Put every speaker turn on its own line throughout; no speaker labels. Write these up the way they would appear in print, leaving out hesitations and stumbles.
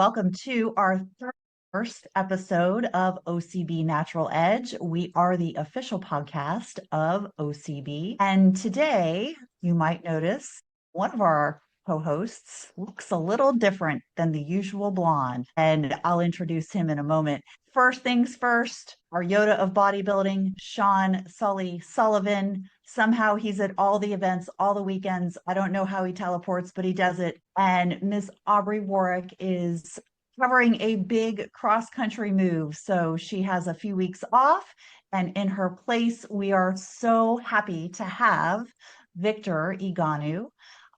welcome to our first episode of OCB Natural Edge. We are the official podcast of OCB. And today, you might notice one of our co-hosts looks a little different than the usual blonde, and I'll introduce him in a moment. First things first, our Yoda of bodybuilding, Sean Sully Sullivan. Somehow he's at all the events, all the weekends. I don't know how he teleports, but he does it. And Miss Aubrey Warwick is covering a big cross country move. So she has a few weeks off. And in her place, we are so happy to have Victor Iganu,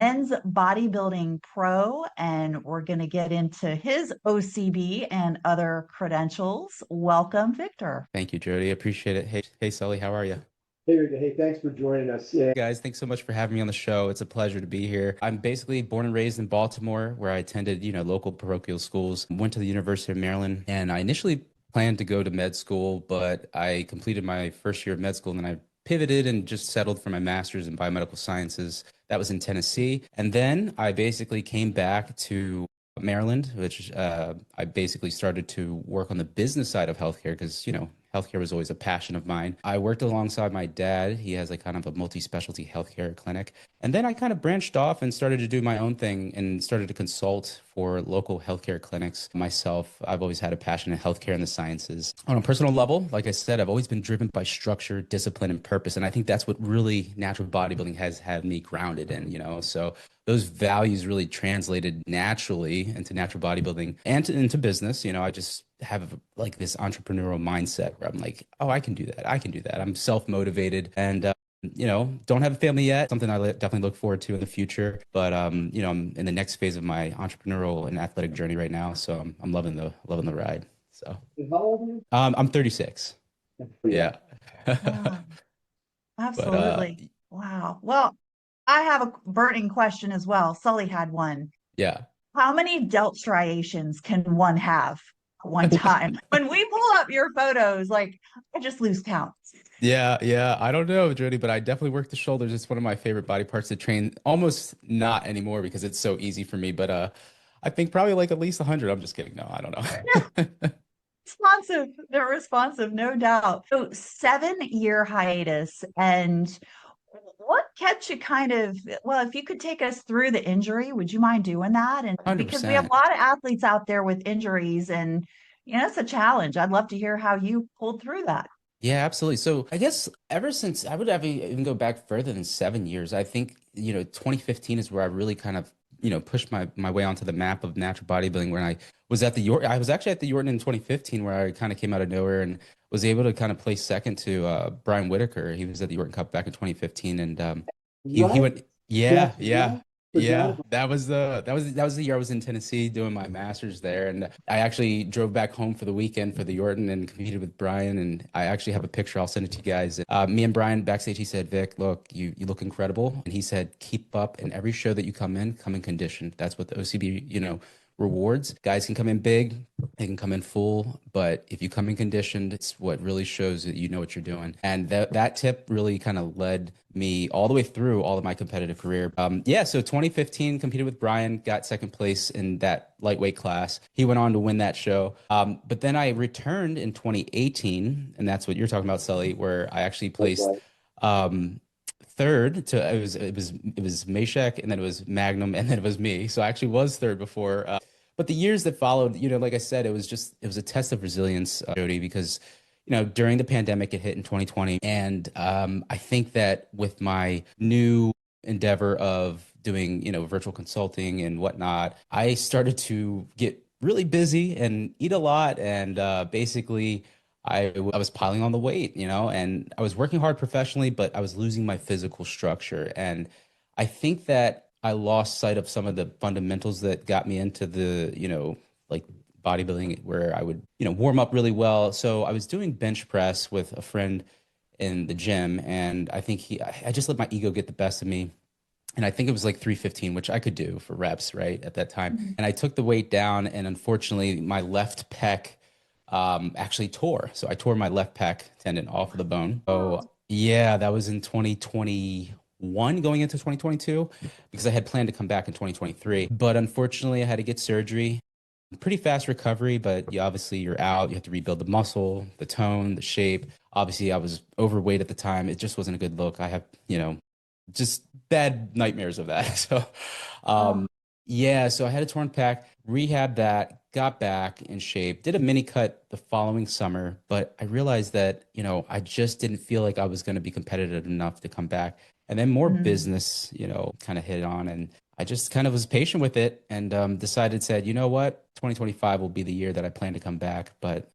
men's bodybuilding pro, and we're going to get into his OCB and other credentials. Welcome, Victor.
Thank you, Jody. Appreciate it. Hey, Sully, how are you?
Hey, thanks for joining us. Yeah.
Guys, thanks so much for having me on the show. It's a pleasure to be here. I'm basically born and raised in Baltimore, where I attended, local parochial schools, went to the University of Maryland, and I initially planned to go to med school, but I completed my first year of med school and then I pivoted and just settled for my master's in biomedical sciences. That was in Tennessee. And then I basically came back to Maryland, which I basically started to work on the business side of healthcare because, healthcare was always a passion of mine. I worked alongside my dad. He has kind of a multi-specialty healthcare clinic. And then I kind of branched off and started to do my own thing and started to consult for local healthcare clinics myself. I've always had a passion in healthcare and the sciences. On a personal level, like I said, I've always been driven by structure, discipline, and purpose. And I think that's what really natural bodybuilding has had me grounded in, So those values really translated naturally into natural bodybuilding and into business. I just have this entrepreneurial mindset where I'm like, oh, I can do that. I can do that. I'm self-motivated and, don't have a family yet. Something I definitely look forward to in the future. But, I'm in the next phase of my entrepreneurial and athletic journey right now. So I'm loving the ride. So
How old are you?
I'm 36. Yeah.
Yeah,
But,
absolutely. Wow. Well, I have a burning question as well. Sully had one.
yeah.
How many delt striations can one have at one time? When we pull up your photos, I just lose count.
Yeah. I don't know, Jody, but I definitely work the shoulders. It's one of my favorite body parts to train. Almost not anymore because it's so easy for me. But I think probably at least 100. I'm just kidding. No, I don't know.
Responsive. They're responsive, no doubt. So 7-year hiatus. And what kept you if you could take us through the injury, would you mind doing that? And because we have a
100%.
lot of athletes out there with injuries and, it's a challenge. I'd love to hear how you pulled through that.
Yeah, absolutely. So I guess ever since I would have even go back further than 7 years, I think, 2015 is where I really kind of, pushed my way onto the map of natural bodybuilding when I was at the Yorton. I was actually at the Yorton in 2015 where I kind of came out of nowhere and was able to kind of place second to Brian Whitaker. He was at the Yorton Cup back in 2015 and he
Right?
went, yeah,
Yeah.
yeah. That was the year I was in Tennessee doing my master's there, and I actually drove back home for the weekend for the Yorton and competed with Brian. And I actually have a picture. I'll send it to you guys. Me and Brian backstage. He said, "Vic, look, you look incredible." And he said, "Keep up. And every show that you come in conditioned. That's what the OCB, rewards. Guys can come in big, they can come in full, but if you come in conditioned, it's what really shows that you know what you're doing." And that tip really kind of led me all the way through all of my competitive career. So 2015 competed with Brian, got second place in that lightweight class. He went on to win that show. But then I returned in 2018, and that's what you're talking about, Sully, where I actually placed third to it was Meshack, and then it was Magnum, and then it was me. So I actually was third before. But the years that followed, like I said, it was a test of resilience, Jody, because during the pandemic it hit in 2020, and I think that with my new endeavor of doing virtual consulting and whatnot, I started to get really busy and eat a lot, and basically I was piling on the weight, and I was working hard professionally, but I was losing my physical structure. And I think that I lost sight of some of the fundamentals that got me into the, like bodybuilding, where I would, warm up really well. So I was doing bench press with a friend in the gym, and I think I just let my ego get the best of me. And I think it was like 315, which I could do for reps, right, at that time.
Mhm.
And I took the weight down, and unfortunately, my left pec actually tore. So I tore my left pec tendon off of the bone. So yeah, that was in 2021 going into 2022 because I had planned to come back in 2023. But unfortunately, I had to get surgery. Pretty fast recovery, but you obviously you're out. You have to rebuild the muscle, the tone, the shape. Obviously, I was overweight at the time. It just wasn't a good look. I have, just bad nightmares of that. So,
Oh,
um, yeah, so I had a torn pec, rehab that, got back in shape, did a mini cut the following summer, but I realized that, I just didn't feel like I was going to be competitive enough to come back. And then more
mm.
business, kind of hit on, and I just kind of was patient with it and said, you know what, 2025 will be the year that I plan to come back. But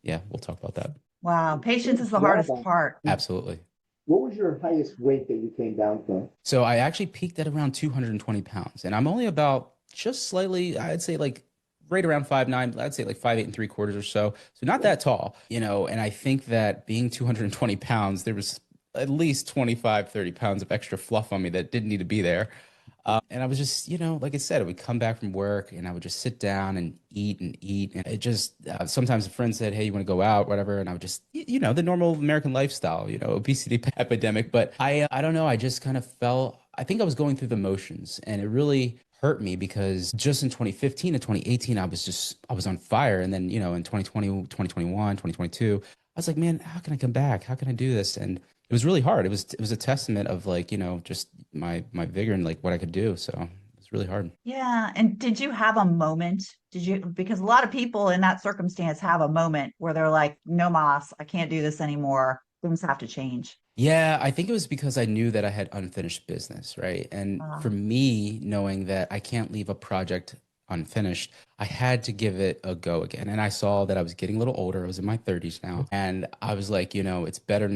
yeah, we'll talk about that.
Wow. Patience is
Good
the
job
hardest
on.
part.
Absolutely.
What was your highest weight that you came down from?
So I actually peaked at around 220 pounds, and I'm only about just slightly, I'd say like right around 5'9", I'd say like 5'8 3/4 or so. So not
Yeah.
that tall, and I think that being 220 pounds, there was at least 25, 30 pounds of extra fluff on me that didn't need to be there. And I was just, like I said, I would come back from work and I would just sit down and eat and eat. And it just, sometimes a friend said, hey, you want to go out, whatever. And I would just, the normal American lifestyle, obesity epidemic. But I don't know. I just kind of felt, I think I was going through the motions and it really hurt me because just in 2015 and 2018, I was on fire. And then, in 2020, 2021, 2022, I was like, man, how can I come back? How can I do this? And it was really hard. It was a testament of like, just my vigor and like what I could do. So it was really hard.
Yeah. And did you have a moment? Did you, because a lot of people in that circumstance have a moment where they're like, no mas, I can't do this anymore. Things have to change.
Yeah, I think it was because I knew that I had unfinished business, right? And for
Uh,
me, knowing that I can't leave a project unfinished, I had to give it a go again. And I saw that I was getting a little older. I was in my 30s now, and I was like, it's better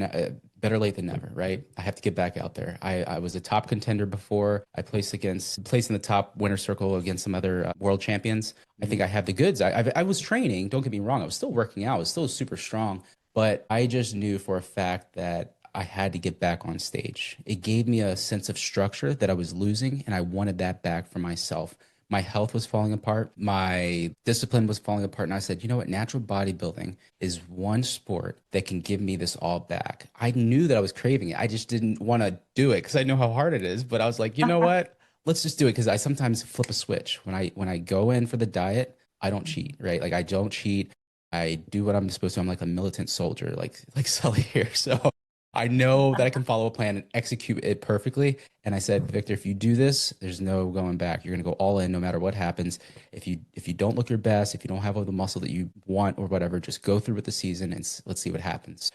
late than never, right? I have to get back out there. I was a top contender before. I placed in the top winner circle against some other world champions. I think I have the goods. I was training. Don't get me wrong. I was still working out. I was still super strong. But I just knew for a fact that I had to get back on stage. It gave me a sense of structure that I was losing, and I wanted that back for myself. My health was falling apart. My discipline was falling apart. And I said, you know what? Natural bodybuilding is one sport that can give me this all back. I knew that I was craving it. I just didn't want to do it because I know how hard it is. But I was like, you know what? Let's just do it because I sometimes flip a switch. When I go in for the diet, I don't cheat, right? Like I don't cheat. I do what I'm supposed to. I'm like a militant soldier, like Sully here. So I know that I can follow a plan and execute it perfectly. And I said, Victor, if you do this, there's no going back. You're gonna go all in no matter what happens. If you don't look your best, if you don't have all the muscle that you want or whatever, just go through with the season and let's see what happens.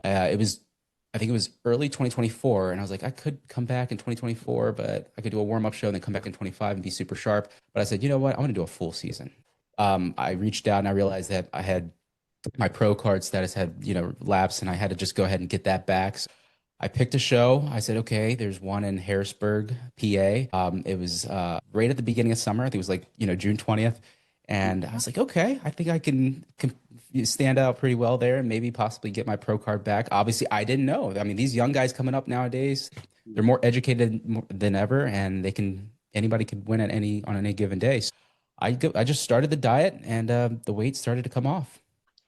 It was, I think it was early 2024, and I was like, I could come back in 2024, but I could do a warm up show and then come back in 25 and be super sharp. But I said, you know what? I want to do a full season. I reached out and I realized that I had my pro card status had, lapsed and I had to just go ahead and get that back. So I picked a show. I said, okay, there's one in Harrisburg, PA. It was right at the beginning of summer. I think it was like, June 20th. And I was like, okay, I think I can stand out pretty well there and maybe possibly get my pro card back. Obviously, I didn't know. I mean, these young guys coming up nowadays, they're more educated than ever, and anybody could win on any given day. So I just started the diet, and the weight started to come off.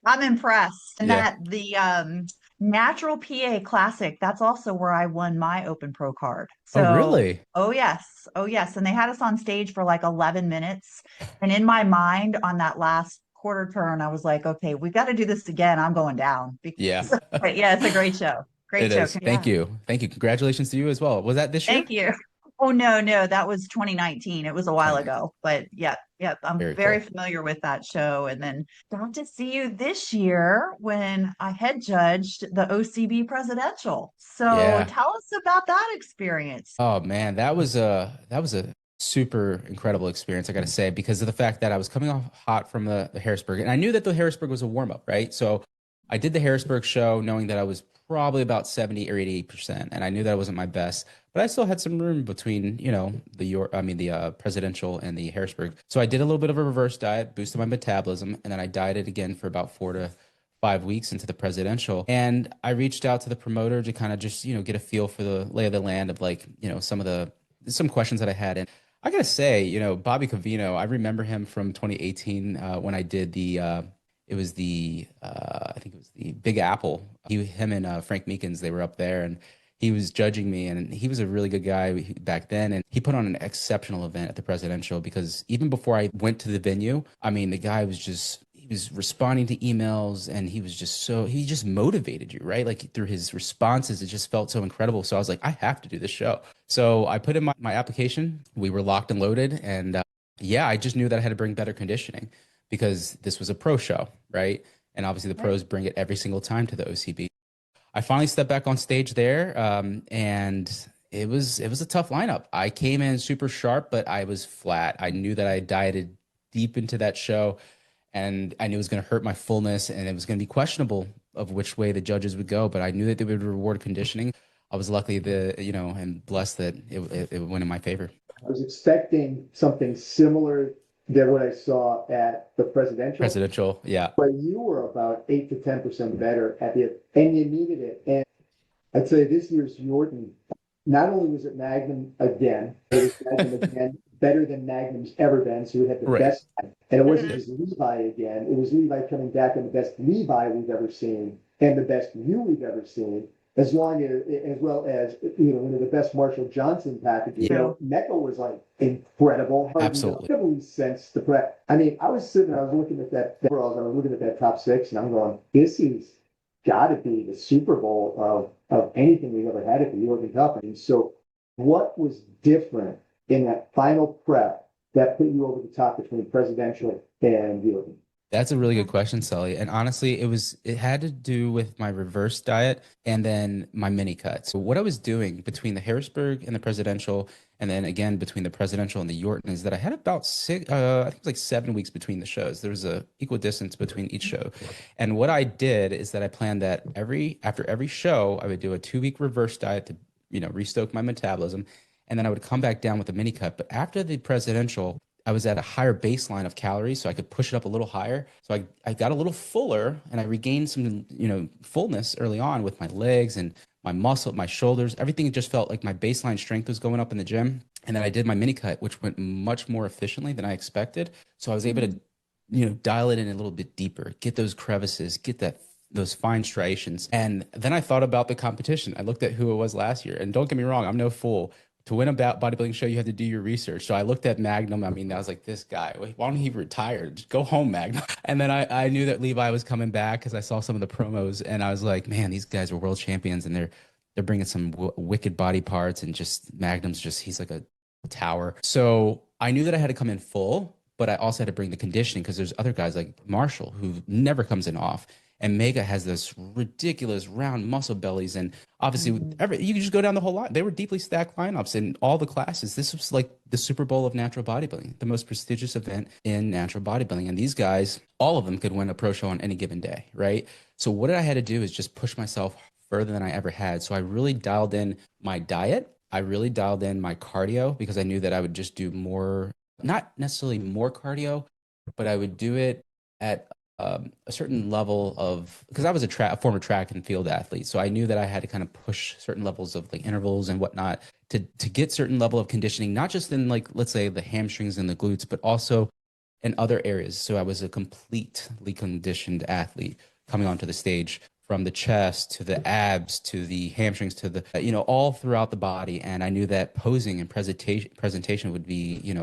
I'm impressed. And
Yeah.
that the Natural PA Classic, that's also where I won my Open Pro card.
Oh,
So,
really?
oh yes. Oh yes. And they had us on stage for like 11 minutes. And in my mind on that last quarter turn, I was like, okay, we got to do this again. I'm going down
Yeah,
because but yeah, it's a great show. Great
it
show.
is. Thank
Congrats.
you. Thank you. Congratulations to you as well. Was that this year?
Thank you. Oh no, no, that was 2019. It was a while
2019.
ago, but yeah, yeah, I'm
Very
very
cool.
familiar with that show. And then got to see you this year when I had judged the OCB presidential. So
Yeah.
tell us about that experience.
Oh man, that was a super incredible experience, I gotta say, because of the fact that I was coming off hot from the Harrisburg, and I knew that the Harrisburg was a warm up, right? So I did the Harrisburg show knowing that I was probably about 70 or 88%, and I knew that wasn't my best, but I still had some room between, the presidential and the Harrisburg. So I did a little bit of a reverse diet, boosted my metabolism, and then I dieted again for about 4 to 5 weeks into the presidential. And I reached out to the promoter to kind of just, get a feel for the lay of the land of like, some questions that I had. And I gotta say, Bobby Covino, I remember him from 2018 when I did I think it was the Big Apple. Him and Frank Meekins, they were up there, and he was judging me, and he was a really good guy back then. And he put on an exceptional event at the presidential because even before I went to the venue, I mean, the guy was just, he was responding to emails and he was just so, he just motivated you, right? Like through his responses, it just felt so incredible. So I was like, I have to do this show. So I put in my application. We were locked and loaded. And yeah, I just knew that I had to bring better conditioning because this was a pro show, right? And obviously the
Right.
pros bring it every single time to the OCB. I finally stepped back on stage there, and it was a tough lineup. I came in super sharp, but I was flat. I knew that I dieted deep into that show, and I knew it was going to hurt my fullness, and it was going to be questionable of which way the judges would go. But I knew that they would reward conditioning. I was lucky and blessed that it went in my favor.
I was expecting something similar than what I saw at the presidential,
Presidential, yeah,
but you were about 8 to 10% better at it, and you needed it. And I'd say this year's Jordan, not only was it Magnum again, it was Magnum again, better than Magnum's ever been. So we had the
right.
best, and it wasn't
Mhm.
just Levi again. It was Levi coming back and the best Levi we've ever seen, and the best you we've ever seen. As well as one of the best Marshall Johnson packages.
Yeah.
Mecca was like incredible.
Absolutely.
Incredibly sense the prep. I mean, I was looking at I was looking at that top six, and I'm going, this is got to be the Super Bowl of anything we've ever had at the Jordan Cup. And so, what was different in that final prep that put you over the top between presidential and Jordan?
That's a really good question, Sully. And honestly, it had to do with my reverse diet and then my mini cut. So what I was doing between the Harrisburg and the presidential, and then again between the presidential and the Yorton, is that I had about I think it was like 7 weeks between the shows. There was a equal distance between each show. And what I did is that I planned that after every show, I would do a 2 week reverse diet to, restoke my metabolism. And then I would come back down with a mini cut. But after the presidential, I was at a higher baseline of calories, so I could push it up a little higher. So I got a little fuller and I regained some, fullness early on with my legs and my muscle, my shoulders. Everything just felt like my baseline strength was going up in the gym. And then I did my mini cut, which went much more efficiently than I expected. So I was able to, dial it in a little bit deeper, get those crevices, get those fine striations. And then I thought about the competition. I looked at who it was last year. And don't get me wrong, I'm no fool. To win a bodybuilding show, you have to do your research. So I looked at Magnum. I mean, I was like, this guy, why don't he retire? Just go home, Magnum. And then I knew that Levi was coming back because I saw some of the promos, and I was like, man, these guys are world champions, and they're bringing some wicked body parts, and just Magnum's he's like a tower. So I knew that I had to come in full, but I also had to bring the conditioning because there's other guys like Marshall who never comes in off. And Mega has this ridiculous round muscle bellies. And obviously, you can just go down the whole line. They were deeply stacked lineups in all the classes. This was like the Super Bowl of natural bodybuilding, the most prestigious event in natural bodybuilding. And these guys, all of them could win a pro show on any given day, right? So what I had to do is just push myself further than I ever had. So I really dialed in my diet. I really dialed in my cardio because I knew that I would just do more, not necessarily more cardio, but I would do it at a certain level of, because I was a former track and field athlete, so I knew that I had to kind of push certain levels of like intervals and whatnot to get certain level of conditioning, not just in like let's say the hamstrings and the glutes, but also in other areas. So I was a completely conditioned athlete coming onto the stage, from the chest to the abs to the hamstrings to the all throughout the body, and I knew that posing and presentation would be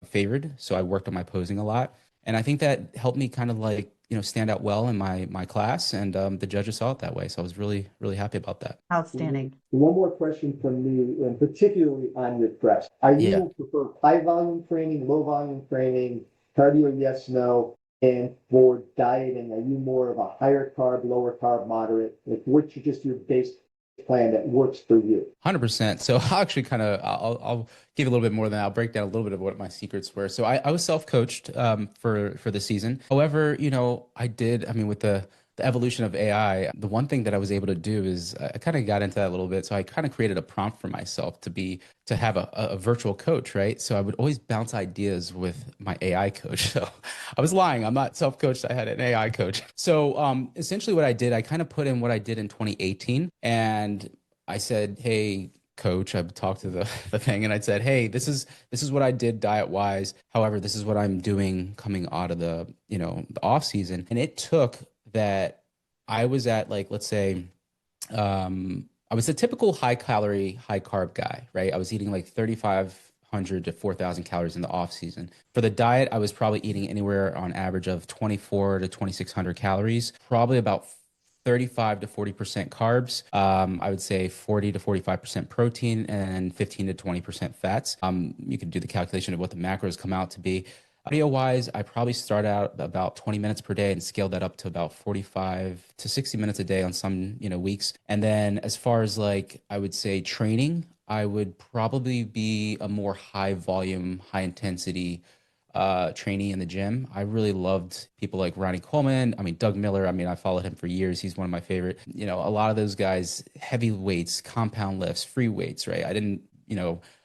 favored, so I worked on my posing a lot. And I think that helped me kind of like, stand out well in my class. And the judges saw it that way. So I was really, really happy about that.
Outstanding.
One more question from me, and particularly on your press. Are
Yeah.
you prefer high volume training, low volume training, cardio, yes, no? And for dieting, are you more of a higher carb, lower carb, moderate? Like, what's just your base plan that works for you?
100%. So I'll actually I'll give a little bit more than that. I'll break down a little bit of what my secrets were. So I was self-coached for the season. However, I mean, with the evolution of AI, the one thing that I was able to do is I kind of got into that a little bit. So I kind of created a prompt for myself to have a virtual coach, right? So I would always bounce ideas with my AI coach. So I was lying. I'm not self-coached. I had an AI coach. So essentially what I did, I kind of put in what I did in 2018, and I said, hey, coach, I talked to the thing, and I said, hey, this is what I did diet wise. However, this is what I'm doing coming out of the the off season. And it took that I was at, like, let's say, I was a typical high calorie, high carb guy, right? I was eating like 3,500 to 4,000 calories in the off season. For the diet, I was probably eating anywhere on average of 24 to 2,600 calories, probably about 35 to 40% carbs. I would say 40 to 45% protein and 15 to 20% fats. You can do the calculation of what the macros come out to be. Cardio wise, I probably start out about 20 minutes per day and scale that up to about 45 to 60 minutes a day on some, weeks. And then as far as like, I would say training, I would probably be a more high volume, high intensity trainee in the gym. I really loved people like Ronnie Coleman. I mean, Doug Miller. I mean, I followed him for years. He's one of my favorite. A lot of those guys, heavy weights, compound lifts, free weights, right? I didn't,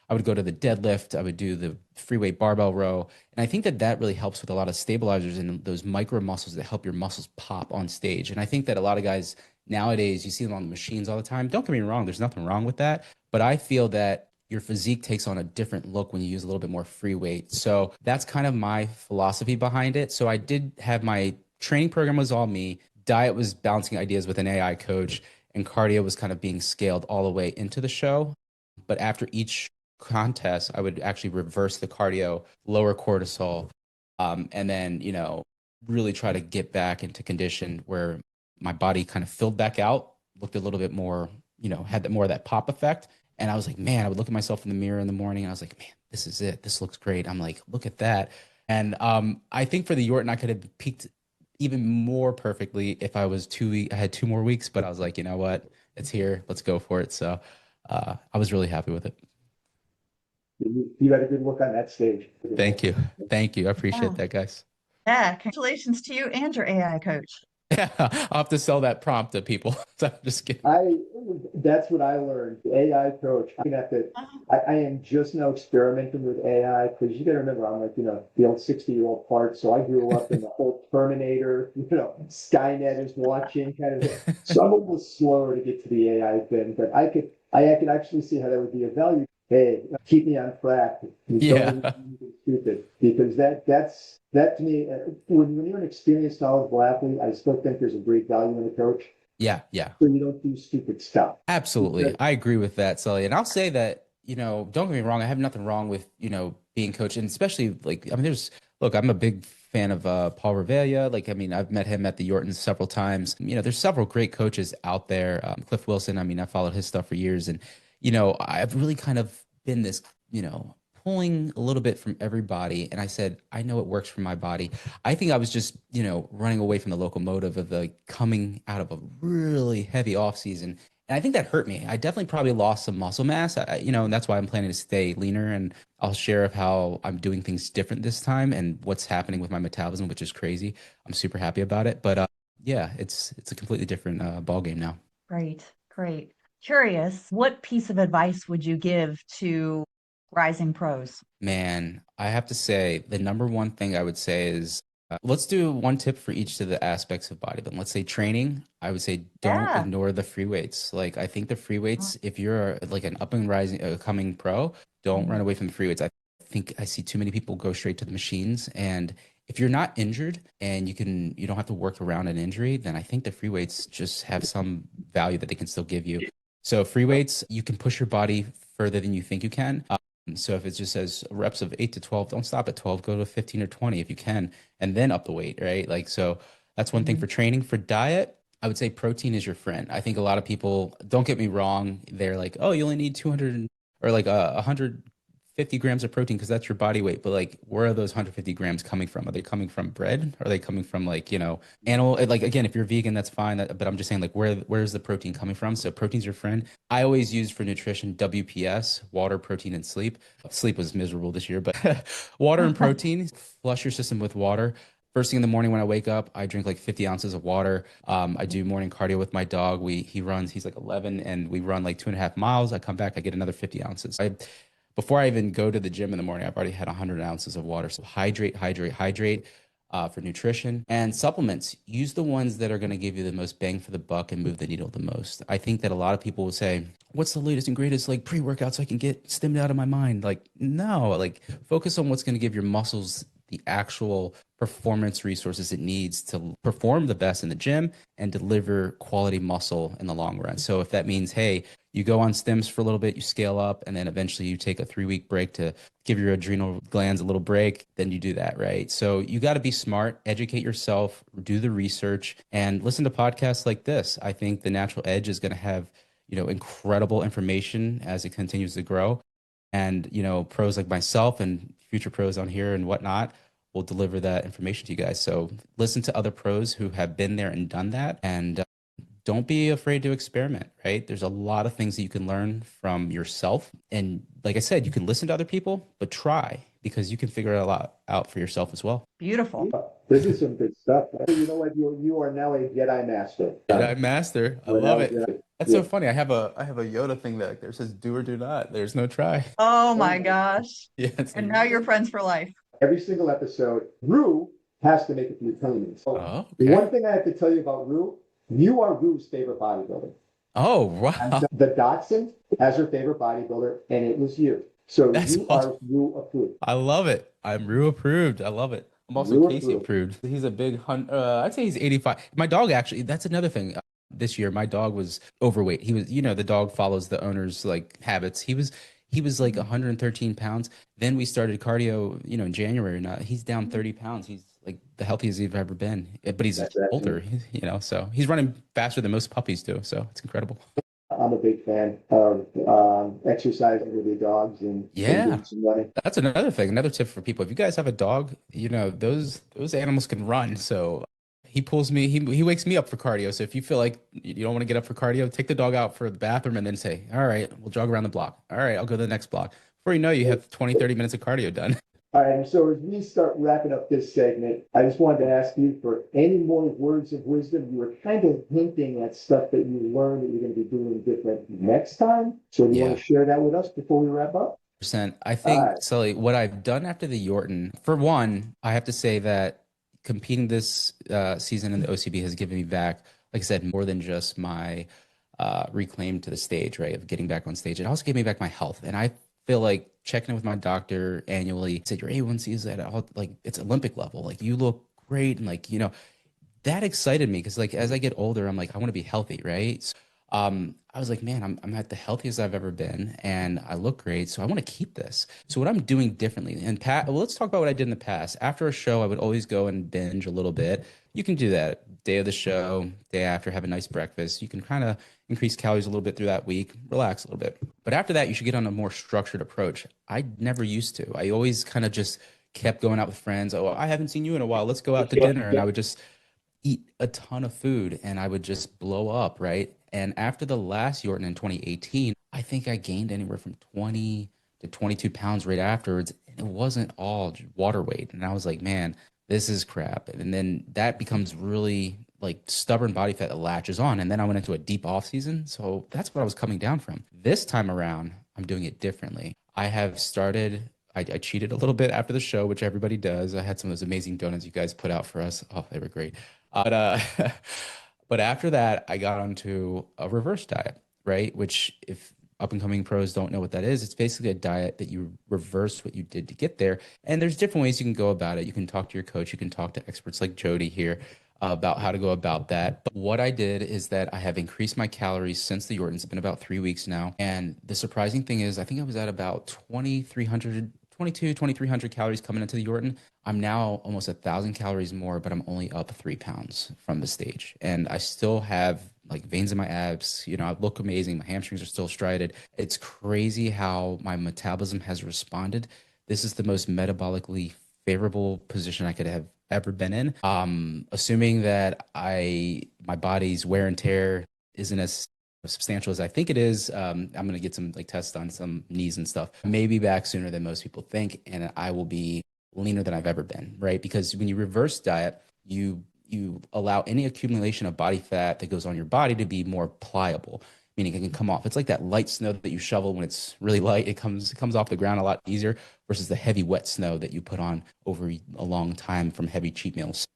I would go to the deadlift. I would do the free weight barbell row. And I think that that really helps with a lot of stabilizers and those micro muscles that help your muscles pop on stage. And I think that a lot of guys nowadays, you see them on the machines all the time. Don't get me wrong, there's nothing wrong with that. But I feel that your physique takes on a different look when you use a little bit more free weight. So that's kind of my philosophy behind it. So I did have my training program was all me. Diet was balancing ideas with an AI coach, and cardio was kind of being scaled all the way into the show. But after each contest, I would actually reverse the cardio, lower cortisol, and then, really try to get back into condition where my body kind of filled back out, looked a little bit more, had that more of that pop effect. And I was like, man, I would look at myself in the mirror in the morning and I was like, man, this is it. This looks great. I'm like, look at that. And I think for the Yorton, I could have peaked even more perfectly if I was I had 2 more weeks, but I was like, you know what? It's here. Let's go for it. So I was really happy with it.
You had a good look on that stage.
Thank you. Thank you. I
Yeah.
appreciate that, guys.
Yeah, congratulations to you and your AI coach.
Yeah, I'll have to sell that prompt to people. So I'm just kidding.
That's what I learned. AI coach. I have to. I am just now experimenting with AI because you got to remember I'm like the old 60-year-old part. So I grew up in the whole Terminator, Skynet is watching kind of thing. So I'm a little slower to get to the AI thing, but I could actually see how that would be a value. Hey, keep me on track.
Yeah.
Don't do anything stupid because that to me, when you're an experienced, knowledgeable athlete, I still think there's a great value in a coach.
Yeah. Yeah.
So you don't do stupid stuff.
Absolutely. I agree with that, Sully. And I'll say that, don't get me wrong, I have nothing wrong with, being coached. And especially like, I mean, look, I'm a big fan of Paul Revella. Like, I mean, I've met him at the Yortons several times. There's several great coaches out there. Cliff Wilson, I mean, I followed his stuff for years. And, I've really kind of been this, pulling a little bit from everybody. And I said, I know it works for my body. I think I was just, running away from the locomotive of the coming out of a really heavy off season. And I think that hurt me. I definitely probably lost some muscle mass, and that's why I'm planning to stay leaner. And I'll share of how I'm doing things different this time and what's happening with my metabolism, which is crazy. I'm super happy about it. But yeah, it's a completely different ball game now.
Great, great. Curious, what piece of advice would you give to rising pros?
Man, I have to say the number one thing I would say is let's do one tip for each of the aspects of bodybuilding. Let's say training. I would say don't
Yeah.
ignore the free weights. Like I think the free weights, if you're like an up and rising, coming pro, don't run away from the free weights. I think I see too many people go straight to the machines. And if you're not injured and you don't have to work around an injury, then I think the free weights just have some value that they can still give you. So free weights, you can push your body further than you think you can. So if it just says reps of 8 to 12, don't stop at 12, go to 15 or 20 if you can, and then up the weight, right? Like, so that's one thing for training. For diet, I would say protein is your friend. I think a lot of people, don't get me wrong, they're like, oh, you only need 200 or like 150 grams of protein because that's your body weight. But like, where are those 150 grams coming from? Are they coming from bread? Are they coming from like, animal? Like, again, if you're vegan, that's fine. But I'm just saying, like, where's the protein coming from? So protein's your friend. I always use for nutrition WPS, water, protein, and sleep. Sleep was miserable this year, but water and protein, flush your system with water. First thing in the morning when I wake up, I drink like 50 ounces of water. I do morning cardio with my dog. He runs, he's like 11, and we run like 2.5 miles. I come back, I get another 50 ounces. Before I even go to the gym in the morning, I've already had 100 ounces of water. So hydrate, hydrate, hydrate for nutrition. And supplements, use the ones that are going to give you the most bang for the buck and move the needle the most. I think that a lot of people will say, what's the latest and greatest like pre-workout so I can get stimmed out of my mind? Like, no, like focus on what's going to give your muscles the actual performance resources it needs to perform the best in the gym and deliver quality muscle in the long run. So if that means, hey, you go on stims for a little bit, you scale up, and then eventually you take a 3 week break to give your adrenal glands a little break, then you do that, right? So you got to be smart, educate yourself, do the research, and listen to podcasts like this. I think the Natural Edge is going to have, incredible information as it continues to grow. And, pros like myself and future pros on here and whatnot will deliver that information to you guys. So listen to other pros who have been there and done that. And don't be afraid to experiment, right? There's a lot of things that you can learn from yourself. And like I said, you can listen to other people, but try because you can figure it a lot out for yourself as well.
Beautiful.
Yeah, this is some good stuff. You know what? You are now a Jedi master.
Jedi Master. I
You're
love
now a
it.
Jedi-
That's
yeah.
so funny. I have a Yoda thing that there says do or do not. There's no try.
Oh my gosh.
Yeah, it's
And
like,
now you're friends for life.
Every single episode, Rue has to make it through tournaments. So
oh,
the
okay.
one thing I have to tell you about Rue, you are Rue's favorite bodybuilder.
Oh,
And
wow.
the Dachshund has her favorite bodybuilder, and it was you. So
That's
you
awesome.
are Rue approved.
I love it. I'm Rue approved. I love it. I'm also
Rue
Casey
approved.
approved. He's a big hunt. I'd say he's 85. My dog actually, that's another thing. This year, my dog was overweight. He was, the dog follows the owner's like habits. He was like 113 pounds. Then we started cardio, in January. Now he's down 30 pounds. He's like the healthiest he's ever been. But he's
That's excellent.
older, so he's running faster than most puppies do. So it's incredible.
I'm a big fan of exercising with your dogs and
Yeah.
doing some running.
That's another thing, another tip for people. If you guys have a dog, those animals can run. So he pulls me, he wakes me up for cardio. So if you feel like you don't want to get up for cardio, take the dog out for the bathroom and then say, all right, we'll jog around the block. All right, I'll go to the next block. Before you know, you have 20, 30 minutes of cardio done.
All right, so as we start wrapping up this segment, I just wanted to ask you for any more words of wisdom. You were kind of hinting at stuff that you learned that you're going to be doing different next time. So do you want
Yeah.
to share that with us before we wrap up?
Percent. I
All
think,
right.
Sully, what I've done after the Yorton, for one, I have to say that competing this season in the OCB has given me back, like I said, more than just my reclaim to the stage, right? Of getting back on stage. It also gave me back my health. And I feel like checking in with my doctor annually said your A1C is at like it's Olympic level. Like you look great. And like, that excited me because like as I get older, I'm like, I want to be healthy, right? So, I was like, man, I'm at the healthiest I've ever been, and I look great, so I want to keep this. So what I'm doing differently, and well, let's talk about what I did in the past. After a show, I would always go and binge a little bit. You can do that day of the show, day after, have a nice breakfast. You can kind of increase calories a little bit through that week, relax a little bit. But after that, you should get on a more structured approach. I never used to. I always kind of just kept going out with friends. Oh, I haven't seen you in a while. Let's go out to dinner, and I would just eat a ton of food and I would just blow up, right? And after the last Yorton in 2018, I think I gained anywhere from 20 to 22 pounds right afterwards. And it wasn't all water weight. And I was like, man, this is crap. And then that becomes really like stubborn body fat that latches on. And then I went into a deep off season. So that's what I was coming down from. This time around, I'm doing it differently. I have started I cheated a little bit after the show, which everybody does. I had some of those amazing donuts you guys put out for us. Oh, they were great. But but after that, I got onto a reverse diet, right? Which if up and coming pros don't know what that is, it's basically a diet that you reverse what you did to get there. And there's different ways you can go about it. You can talk to your coach, you can talk to experts like Jody here about how to go about that. But what I did is that I have increased my calories since the Yortons. It's been about 3 weeks now. And the surprising thing is, I think I was at about 2,300, 2,300 calories coming into the Yorton. I'm now almost 1,000 calories more, but I'm only up 3 pounds from the stage. And I still have like veins in my abs. I look amazing. My hamstrings are still strided. It's crazy how my metabolism has responded. This is the most metabolically favorable position I could have ever been in. Assuming that my body's wear and tear isn't as substantial as I think it is. I'm gonna get some like tests on some knees and stuff. Maybe back sooner than most people think, and I will be leaner than I've ever been, right? Because when you reverse diet, you allow any accumulation of body fat that goes on your body to be more pliable, meaning it can come off. It's like that light snow that you shovel when it's really light. It comes off the ground a lot easier versus the heavy wet snow that you put on over a long time from heavy cheat meals.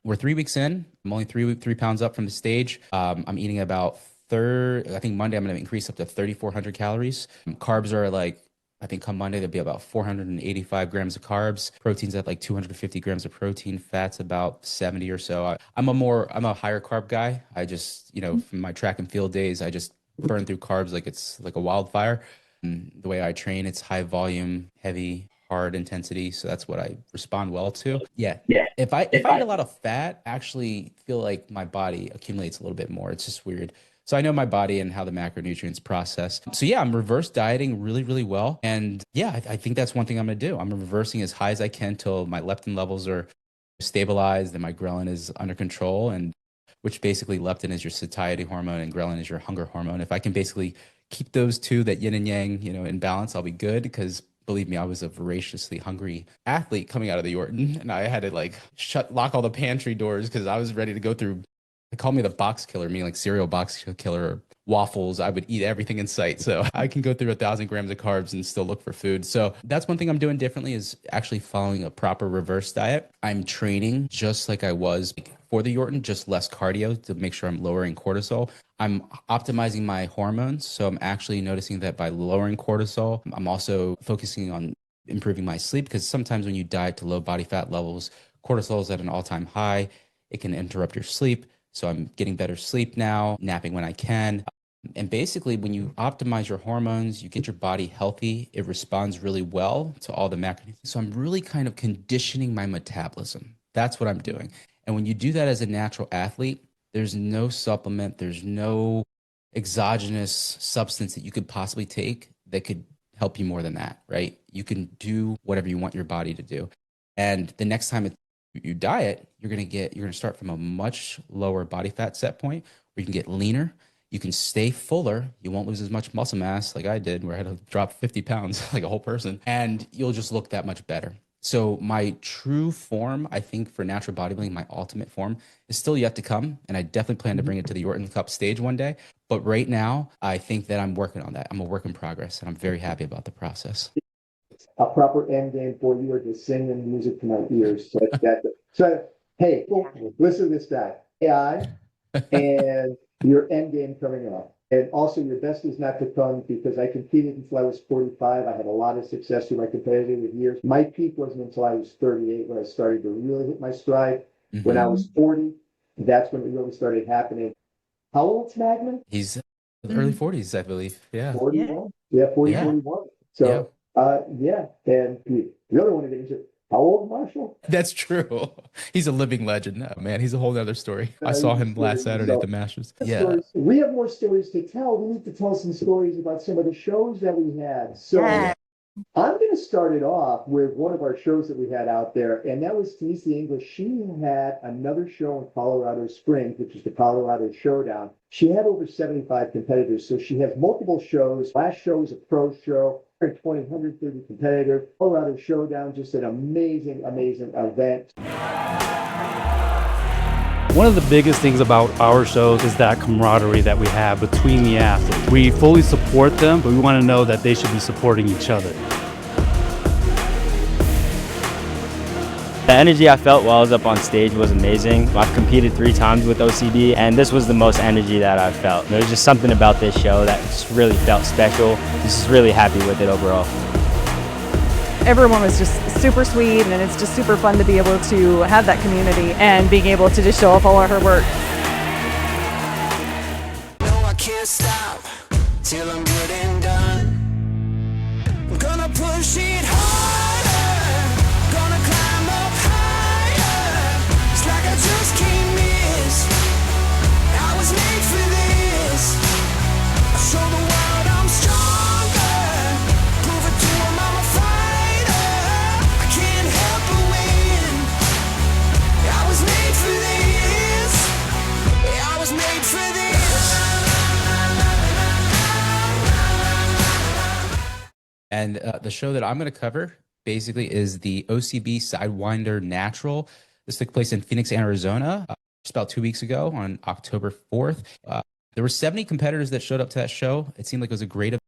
We're 3 weeks in. I'm only 3 pounds up from the stage. I'm eating about I think Monday I'm going to increase up to 3,400 calories. Carbs are like I think come Monday, there'll be about 485 grams of carbs, proteins at like 250 grams of protein, fats about 70 or so. I'm a higher carb guy. I just, from my track and field days, I just burn through carbs like it's like a wildfire. And the way I train, it's high volume, heavy, hard intensity. So that's what I respond well to. Yeah. If I eat a lot of fat, I actually feel like my body accumulates a little bit more. It's just weird. So I know my body and how the macronutrients process. So yeah, I'm reverse dieting really, really well. And yeah, I think that's one thing I'm gonna do. I'm reversing as high as I can till my leptin levels are stabilized and my ghrelin is under control. And which basically leptin is your satiety hormone and ghrelin is your hunger hormone. If I can basically keep those two, that yin and yang, in balance, I'll be good. Because believe me, I was a voraciously hungry athlete coming out of the Yorton, and I had to like lock all the pantry doors because I was ready to go through. They call me the box killer, meaning like cereal box killer or waffles. I would eat everything in sight. So I can go through 1,000 grams of carbs and still look for food. So that's one thing I'm doing differently is actually following a proper reverse diet. I'm training just like I was for the Yorton, just less cardio to make sure I'm lowering cortisol. I'm optimizing my hormones. So I'm actually noticing that by lowering cortisol, I'm also focusing on improving my sleep because sometimes when you diet to low body fat levels, cortisol is at an all-time high. It can interrupt your sleep. So I'm getting better sleep now, napping when I can. And basically, when you optimize your hormones, you get your body healthy, it responds really well to all the macronutrients. So I'm really kind of conditioning my metabolism. That's what I'm doing. And when you do that as a natural athlete, there's no supplement, there's no exogenous substance that you could possibly take that could help you more than that, right? You can do whatever you want your body to do. And the next time you diet, you're going to start from a much lower body fat set point where you can get leaner. You can stay fuller. You won't lose as much muscle mass like I did, where I had to drop 50 pounds like a whole person, and you'll just look that much better. So my true form, I think for natural bodybuilding, my ultimate form is still yet to come. And I definitely plan to bring it to the Yorton Cup stage one day. But right now, I think that I'm working on that. I'm a work in progress, and I'm very happy about the process.
A proper end game for you, or just singing music to my ears. So hey, listen to this guy. AI and your end game coming up. And also your best is not to come, because I competed until I was 45. I had a lot of success through my competitive years. My peak wasn't until I was 38 when I started to really hit my stride. Mm-hmm. When I was 40, that's when it really started happening. How old's Magman?
He's in the early 40s, I believe. Yeah.
41? Yeah, 40, yeah. 41. So, yeah. And the other one of these, how old, Marshall?
That's true. He's a living legend. Oh, man, he's a whole other story. I saw him last Saturday at the Masters. Yeah.
We have more stories to tell. We need to tell some stories about some of the shows that we had. So I'm going to start it off with one of our shows that we had out there, and that was Denise English. She had another show in Colorado Springs, which is the Colorado Showdown. She had over 75 competitors, so she has multiple shows. Last show was a pro show. 130 competitors. Colorado Showdown, just an amazing, amazing event.
One of the biggest things about our shows is that camaraderie that we have between the athletes. We fully support them, but we want to know that they should be supporting each other.
The energy I felt while I was up on stage was amazing. I've competed 3 times with OCB, and this was the most energy that I've felt. There was just something about this show that just really felt special. Just really happy with it overall.
Everyone was just super sweet, and it's just super fun to be able to have that community and being able to just show off all of her work.
No, I can't stop till I'm good and done. I'm gonna push it harder, gonna climb up higher. It's like I just can't miss. I was made for this. I show the world I'm stronger. Prove it to them I'm a fighter. I can't help but win. I was made for this. I was made for this.
And the show that I'm going to cover basically is the OCB Sidewinder Natural. This took place in Phoenix, Arizona, just about 2 weeks ago on October 4th. There were 70 competitors that showed up to that show. It seemed like it was a great event.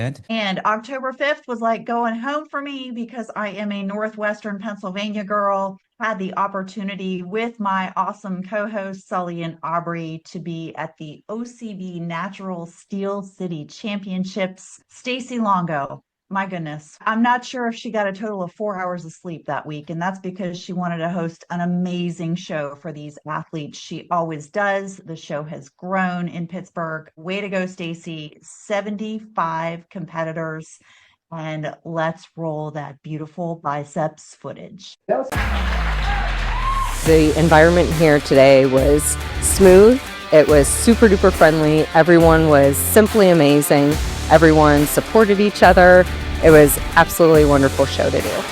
event.
And October 5th was like going home for me because I am a Northwestern Pennsylvania girl. Had the opportunity with my awesome co-hosts Sully and Aubrey to be at the OCB Natural Steel City Championships. Stacy Longo, my goodness. I'm not sure if she got a total of 4 hours of sleep that week, and that's because she wanted to host an amazing show for these athletes. She always does. The show has grown in Pittsburgh. Way to go, Stacy. 75 competitors. And let's roll that beautiful biceps footage.
That was
The environment here today was smooth. It was super duper friendly. Everyone was simply amazing. Everyone supported each other. It was absolutely a wonderful show to do.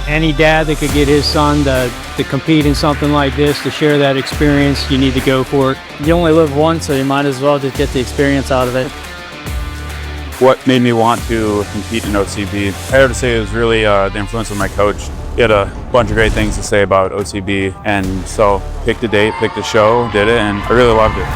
Any dad that could get his son to compete in something like this, to share that experience, you need to go for it. You only live once, so you might as well just get the experience out of it.
What made me want to compete in OCB? I have to say it was really the influence of my coach. He had a bunch of great things to say about OCB, and so picked a date, picked a show, did it, and I really loved it.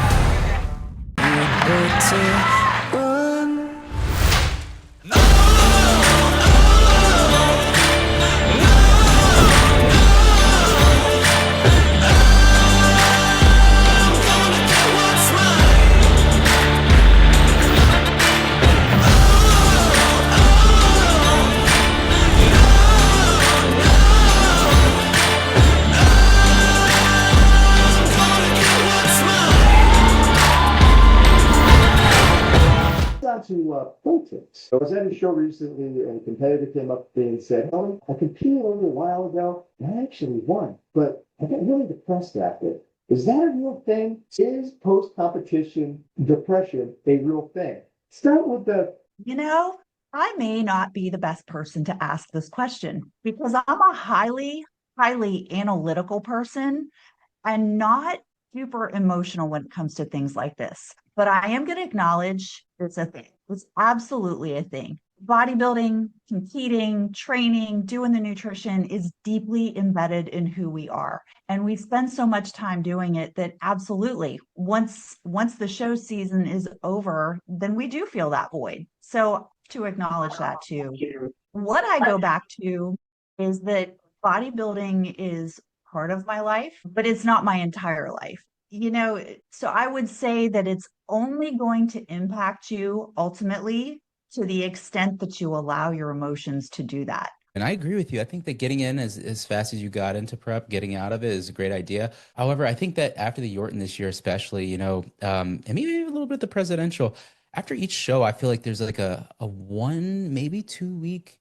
to politics. I was at a show recently and a competitor came up to me and said, "Helen, I competed a little while ago and I actually won, but I got really depressed after it. Is that a real thing? Is post-competition depression a real thing?" Start with the
You know, I may not be the best person to ask this question because I'm a highly analytical person and not super emotional when it comes to things like this. But I am going to acknowledge it's a thing. It's absolutely a thing. Bodybuilding, competing, training, doing the nutrition is deeply embedded in who we are. And we spend so much time doing it that absolutely once the show season is over, then we do feel that void. So to acknowledge that too. What I go back to is that bodybuilding is part of my life, but it's not my entire life. So I would say that it's only going to impact you ultimately to the extent that you allow your emotions to do that.
And I agree with you. I think that getting in as fast as you got into prep, getting out of it is a great idea. However, I think that after the Yorton this year, especially, and maybe a little bit the presidential, after each show, I feel like there's like a 1, maybe 2 week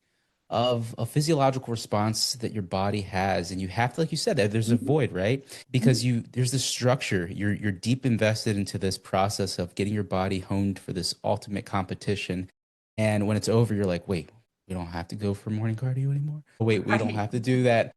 of a physiological response that your body has. And you have to, like you said, that there's a void, right? Because there's this structure. You're deep invested into this process of getting your body honed for this ultimate competition. And when it's over, you're like, wait, we don't have to go for morning cardio anymore. Oh, wait, we don't have to do that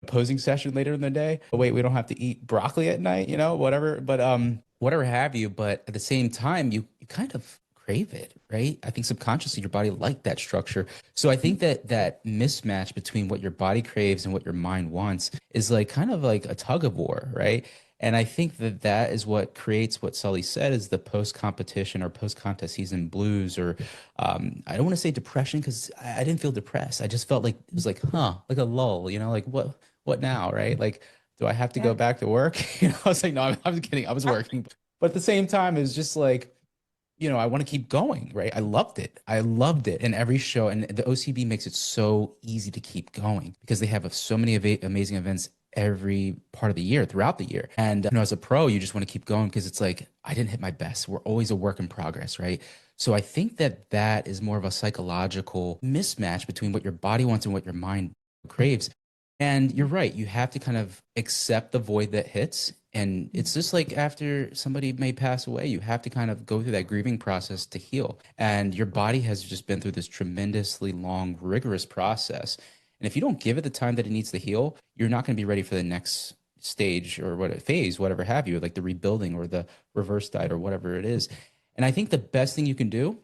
posing session later in the day. Oh, wait, we don't have to eat broccoli at night, whatever. But whatever have you. But at the same time, you kind of crave it, right? I think subconsciously your body liked that structure. So I think that mismatch between what your body craves and what your mind wants is like kind of like a tug of war, right? And I think that is what creates what Sully said is the post-competition or post-contest season blues, or I don't want to say depression because I didn't feel depressed. I just felt like it was like, like a lull, like what now, right? Like, do I have to go back to work? I was like, no, I'm kidding. I was working. But at the same time, it's just like, I want to keep going, right? I loved it. I loved it in every show. And the OCB makes it so easy to keep going because they have so many amazing events every part of the year, throughout the year. And as a pro, you just want to keep going because it's like, I didn't hit my best. We're always a work in progress, right? So I think that is more of a psychological mismatch between what your body wants and what your mind craves. And you're right. You have to kind of accept the void that hits. And it's just like after somebody may pass away, you have to kind of go through that grieving process to heal. And your body has just been through this tremendously long, rigorous process. And if you don't give it the time that it needs to heal, you're not going to be ready for the next stage or phase, whatever have you, like the rebuilding or the reverse diet or whatever it is. And I think the best thing you can do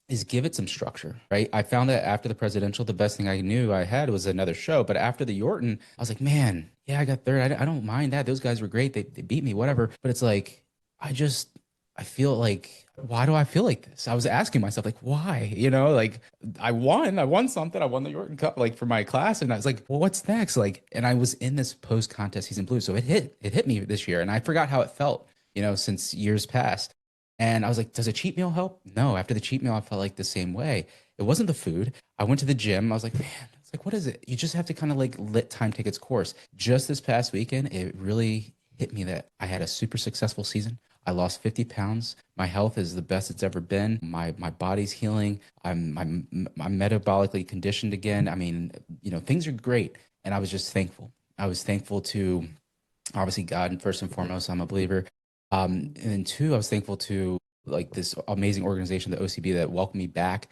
is give it some structure, right? I found that after the presidential, the best thing I knew I had was another show. But after the Yorton, I was like, man, yeah, I got third. I don't mind that. Those guys were great. They beat me, whatever. But it's like, I feel like why do I feel like this? I was asking myself, like, why? Like I won something. I won the Yorton Cup, like for my class. And I was like, well, what's next? Like, and I was in this post-contest season blue. So it hit me this year. And I forgot how it felt, since years past. And I was like, does a cheat meal help? No. After the cheat meal, I felt like the same way. It wasn't the food. I went to the gym. I was like, man, it's like, what is it? You just have to kind of like let time take its course. Just this past weekend, it really hit me that I had a super successful season. I lost 50 pounds. My health is the best it's ever been. My body's healing. I'm metabolically conditioned again. I mean, things are great. And I was just thankful. I was thankful to obviously God, first and foremost. I'm a believer. And then two, I was thankful to like this amazing organization, the OCB, that welcomed me back.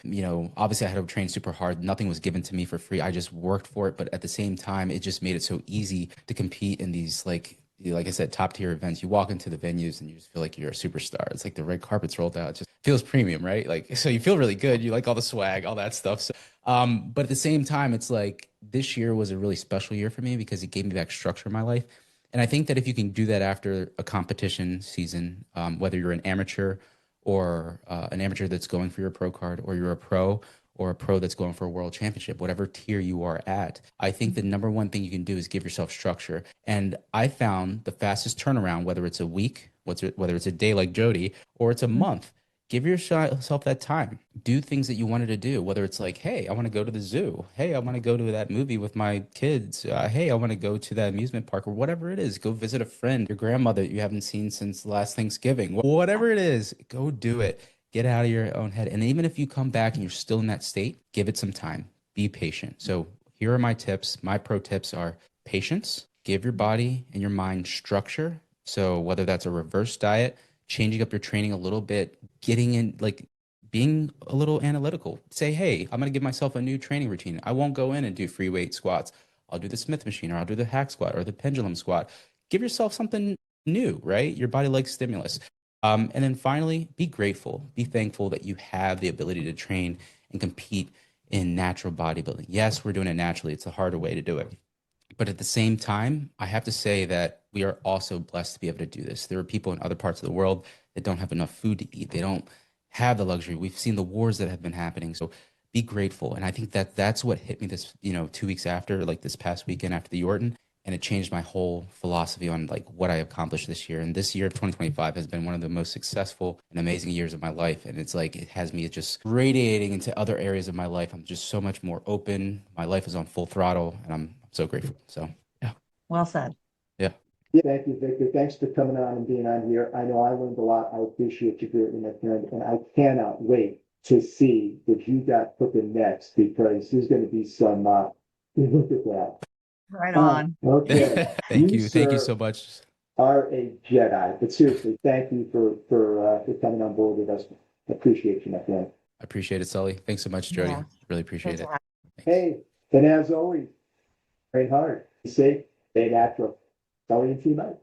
Obviously I had to train super hard. Nothing was given to me for free. I just worked for it. But at the same time, it just made it so easy to compete in these like I said, top tier events. You walk into the venues and you just feel like you're a superstar. It's like the red carpet's rolled out. It just feels premium, right? Like, so you feel really good. You like all the swag, all that stuff. So, but at the same time, it's like this year was a really special year for me because it gave me back structure in my life. And I think that if you can do that after a competition season, whether you're an amateur or an amateur that's going for your pro card, or you're a pro or a pro that's going for a world championship, whatever tier you are at, I think the number one thing you can do is give yourself structure. And I found the fastest turnaround, whether it's a week, whether it's a day like Jody, or it's a month, give yourself that time. Do things that you wanted to do, whether it's like, hey, I want to go to the zoo. Hey, I want to go to that movie with my kids. Hey, I want to go to that amusement park, or whatever it is. Go visit a friend, your grandmother that you haven't seen since last Thanksgiving. Whatever it is, go do it. Get out of your own head. And even if you come back and you're still in that state, give it some time. Be patient. So here are my tips. My pro tips are patience. Give your body and your mind structure. So whether that's a reverse diet, changing up your training a little bit, getting in, like being a little analytical. Say, hey, I'm going to give myself a new training routine. I won't go in and do free weight squats. I'll do the Smith machine, or I'll do the hack squat or the pendulum squat. Give yourself something new, right? Your body likes stimulus. And then finally, be grateful, be thankful that you have the ability to train and compete in natural bodybuilding. Yes, we're doing it naturally. It's a harder way to do it. But at the same time, I have to say that we are also blessed to be able to do this. There are people in other parts of the world that don't have enough food to eat. They don't have the luxury. We've seen the wars that have been happening. So be grateful. And I think that that's what hit me this, 2 weeks after, like this past weekend after the Yorton. And it changed my whole philosophy on like what I accomplished this year. And this year of 2025 has been one of the most successful and amazing years of my life. And it's like it has me just radiating into other areas of my life. I'm just so much more open. My life is on full throttle, and I'm so grateful. So yeah.
Well said.
Yeah.
Yeah, thank you, Victor. Thanks for coming on and being on here. I know I learned a lot. I appreciate you greatly, my friend, and I cannot wait to see what you got cooking next, because there's going to be some. Look at that.
Right on.
Okay.
Thank you. Thank you
sir,
so much.
are a Jedi. But seriously, thank you for coming on board with us. I appreciate you, my friend.
I appreciate it, Sully. Thanks so much, Jody.
Yeah.
Really appreciate it. Thanks.
Hey, and as always, train hard, be safe, stay natural. Sully and T. Mike.